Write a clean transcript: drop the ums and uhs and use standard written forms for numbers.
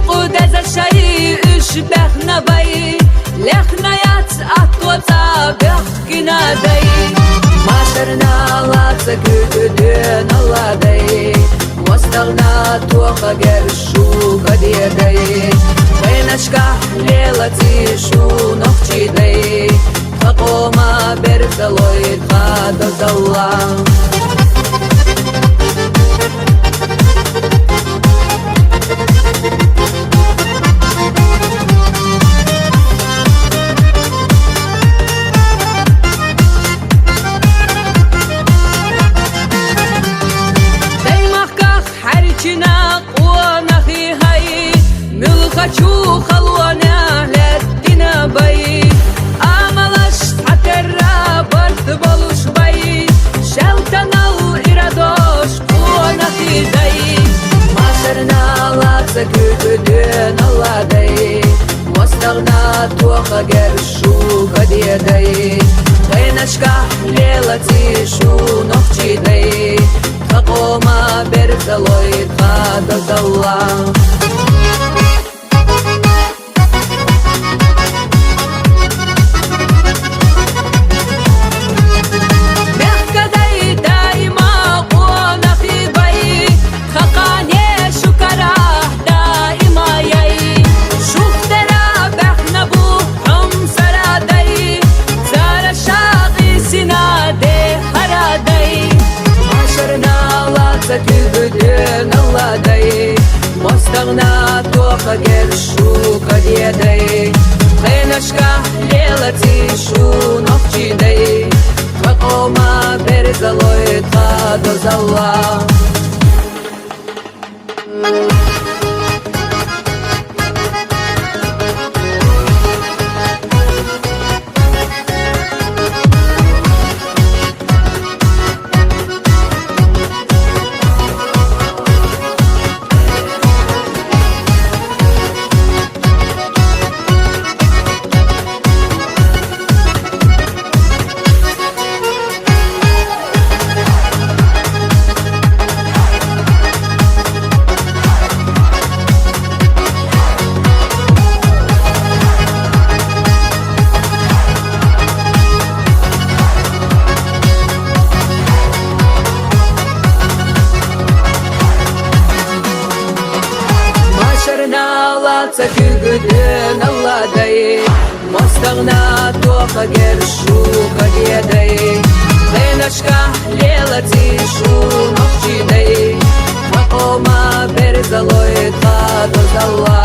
قودز شایی اش بخنا بایی لخنایت اتوتا بخکنا دی ماشرنا لاتsa kütüdün alladai مستغنا توقع گرشو قدیدai وینشکا لیلتی شو نخچی دی خقوما برزلوی خادزالله хочу халуана леттина баи амалаш сатерра барт болуш баи шелтанал ирадош куанахи дай машерна латса күтүдүн алладай мостагна туаха гершу кадидай вайнашка лелати шу нохчидай хакома берзалой хадазалла kübüdün alladai mostagna toqa gershu qadiyadai khaynashka lelati shu noqchidai qaqoma berzaloy qadazalla латса күгүдүн алладай мостагна тоqa гершу кадидай кайнашка лелати шу нохчидай хакома берзалой хадазалла